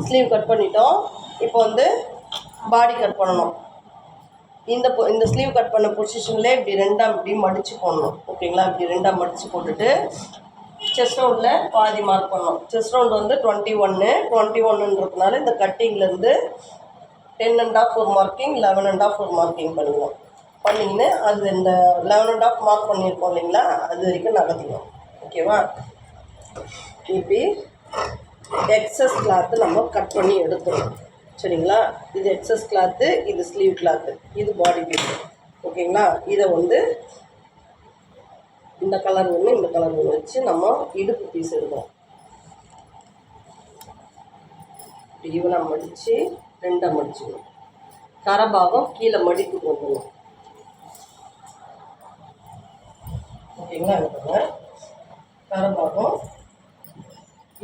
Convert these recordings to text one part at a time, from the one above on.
Sleeve cut பண்ணிட்டோம். இப்போ வந்து பாடி கட் பண்ணணும். இந்த ஸ்லீவ் கட் பண்ண பொசிஷன்லேயே இப்படி ரெண்டாக இப்படி மடித்து போடணும். ஓகேங்களா? இப்படி ரெண்டாக மடித்து போட்டுட்டு செஸ்ட் ரவுண்டில் பாதி மார்க் பண்ணணும். செஸ்ட் ரவுண்ட் வந்து 21ன்றதுனால இந்த கட்டிங்லேருந்து 10.5 ஒரு மார்க்கிங், 11.5 ஒரு மார்க்கிங் பண்ணுவோம். பண்ணிங்கன்னு அது இந்த 11.5 மார்க் பண்ணியிருக்கோம் இல்லைங்களா, அது வரைக்கும் நகர்த்திக்கணும். ஓகேவா? இப்படி எக்ஸஸ் கிளாத்து நம்ம கட் பண்ணி எடுத்துடணும். சரிங்களா? இது எக்ஸஸ் கிளாத்து, இது ஸ்லீவ் கிளாத்து, இது பாடி பீஸ். ஓகேங்களா? இதை வந்து இந்த கலர் ஒன்று இந்த கலர் ஒன்று வச்சு நம்ம இடுப்பு பீஸ் எடுக்கணும். ஈவனாக மடித்து ரெண்டாக மடிச்சுக்கணும். கரபாகம் கீழே மடிப்பு போடணும். ஓகேங்களா? இருப்பாங்க கரபாகம்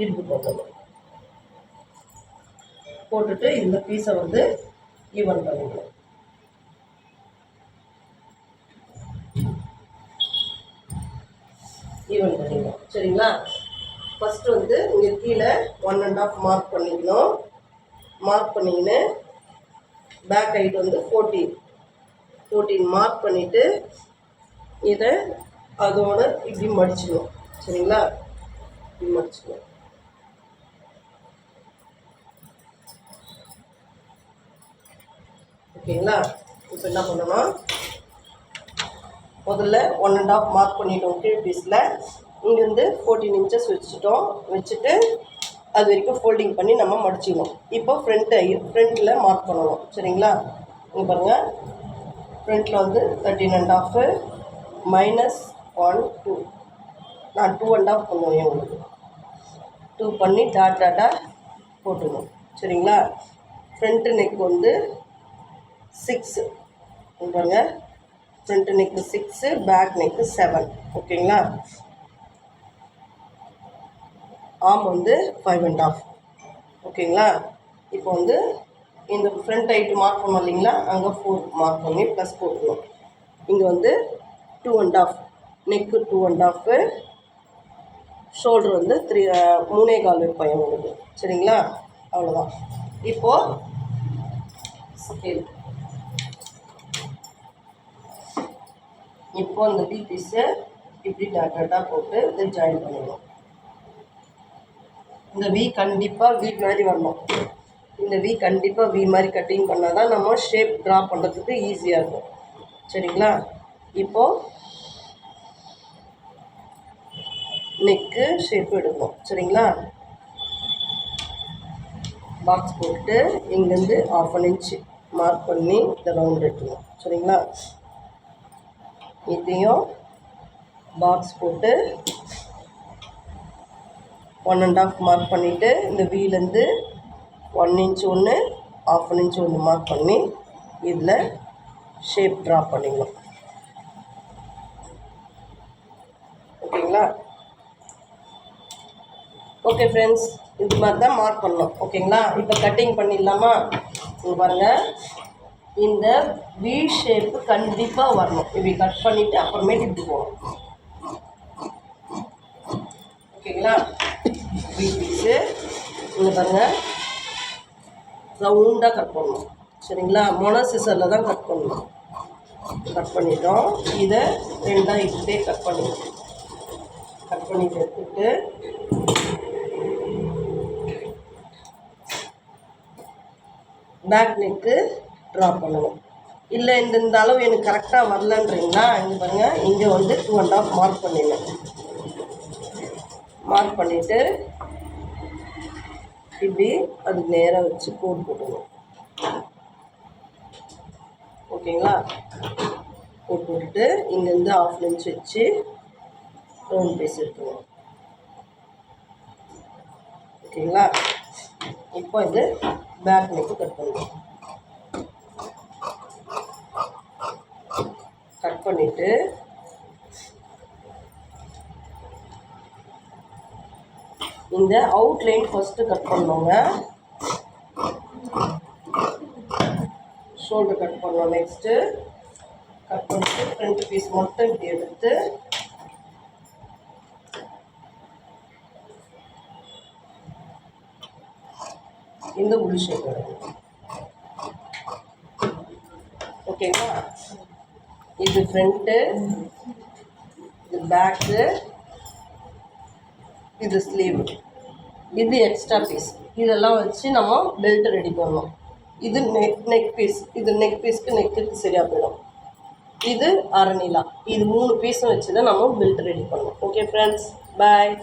இடுப்பு போடணும். போட்டுட்டு இந்த பீஸை வந்து ஈவன் பண்ணிக்கணும். ஈவன் பண்ணிக்கணும். சரிங்களா? ஃபஸ்ட்டு வந்து இங்கே கீழே 1.5 மார்க் பண்ணிக்கணும். மார்க் பண்ணிக்கின்னு பேக் ஹைட் வந்து 14 மார்க் பண்ணிவிட்டு இதை அதோட இப்படி மடிச்சுக்கணும். சரிங்களா? இப்படி மடிச்சுக்கணும். ஓகேங்களா? இப்போ என்ன பண்ணணும், முதல்ல 1.5 மார்க் பண்ணிட்டோம் கீழ் பீஸில். இங்கேருந்து 14 இன்ச்சஸ் வச்சுட்டு அது வரைக்கும் ஃபோல்டிங் பண்ணி நம்ம மடிச்சிக்கணும். இப்போ ஃப்ரண்ட்டில் மார்க் பண்ணணும். சரிங்களா? இங்கே பாருங்கள், ஃப்ரண்ட்டில் வந்து 13.5 -1 2 நான் 2.5 பண்ணுவேன். உங்களுக்கு 2 பண்ணி டாட்டாக போட்டுக்கணும். சரிங்களா? ஃப்ரண்ட்டு நெக் வந்து 6 பாருங்கள், ஃப்ரண்ட் நெக்கு 6, பேக் நெக்கு 7. ஓகேங்களா? ஆம் வந்து 5.5. ஓகேங்களா? இப்போ வந்து இந்த ஃப்ரண்ட் ஹைட்டு மார்க் பண்ணோம் இல்லைங்களா, அங்கே 4 மார்க் பண்ணி ப்ளஸ் போட்டுக்கணும். இங்கே வந்து 2.5, நெக்கு 2.5, ஷோல்டர் வந்து 3.25 வைப்பேன் உங்களுக்கு. சரிங்களா? அவ்வளோதான். இப்போது ஸ்கேல், இப்போ இந்த வி பீஸை இப்படி டாட்டாக போட்டு இதை ஜாயின் பண்ணணும். இந்த வி கண்டிப்பாக வி மாதிரி வரணும். இந்த வி கண்டிப்பாக வி மாதிரி கட்டிங் பண்ணால் தான் நம்ம ஷேப் ட்ரா பண்ணுறதுக்கு ஈஸியாக இருக்கும். சரிங்களா? இப்போது நெக்கு ஷேப் எடுக்கணும். சரிங்களா? பாக்ஸ் போட்டு இங்கேருந்து 1/2 இன்ச் மார்க் பண்ணி இந்த ரவுண்ட் எடுக்கணும். சரிங்களா? இதையும் பாக்ஸ் போட்டு 1.5 மார்க் பண்ணிவிட்டு இந்த வீலேருந்து 1 இன்ச் ஒன்று, 1/2 இன்ச் ஒன்று மார்க் பண்ணி இதில் ஷேப் ட்ரா பண்ணிக்கணும். ஓகேங்களா? ஓகே ஃப்ரெண்ட்ஸ், இது மாதிரி தான் மார்க் பண்ணணும். ஓகேங்களா? இப்போ கட்டிங் பண்ணிடலாமா? இங்கே பாருங்கள், இந்த வி ஷேப்பு கண்டிப்பாக வரணும். இப்படி கட் பண்ணிவிட்டு அப்புறமேட்டு இப்படி போகணும். ஓகேங்களா? வி பீஸு இங்கே பாருங்கள், ரவுண்டாக கட் பண்ணணும். சரிங்களா? மொன சிசரில் தான் கட் பண்ணணும். கட் பண்ணிட்டோம். இதை ரெண்டாக இப்படியே கட் பண்ணிட்டு எடுத்துட்டு பேக் நெக்கு ட்ரா பண்ணணும். இல்லை இந்த அளவு எனக்கு கரெக்டாக வரலன்றீங்களா, இங்கே பாருங்கள், இங்கே வந்து 2.5 மார்க் பண்ணிடணும். மார்க் பண்ணிவிட்டு இப்படி அது நேராக வச்சு கோட் போட்டுக்கணும். ஓகேங்களா? கோட் போட்டுட்டு இங்கேருந்து 1/2 இன்ச் வச்சு ரவுண்ட் பீஸ் எடுக்கணும். ஓகேங்களா? இப்போ இது பேக் நெக்கு கட் பண்ணுவோம். கட் பண்ணிவிட்டு இந்த அவுட்லைன் ஃபஸ்ட்டு கட் பண்ணுவோங்க. ஷோல்டர் கட் பண்ணுவோம். நெக்ஸ்ட்டு கட் பண்ணிட்டு ஃப்ரண்ட் பீஸ் மட்டும் இப்படி எடுத்து இந்த உள் ஷேப் எடுக்கணும். ஓகேங்களா? இது ஃப்ரண்ட்டு, இது பேக்கு, இது ஸ்லீவ், இது எக்ஸ்ட்ரா பீஸ். இதெல்லாம் வச்சு நம்ம பெல்ட் ரெடி பண்ணணும். இது நெக் பீஸ். இது நெக் பீஸ்க்கு நெக்குக்கு சரியாக போயிடும். இது அரை நீளா. இது 3 பீஸும் வச்சு தான் நம்ம பெல்ட் ரெடி பண்ணணும். ஓகே ஃப்ரெண்ட்ஸ், பாய்.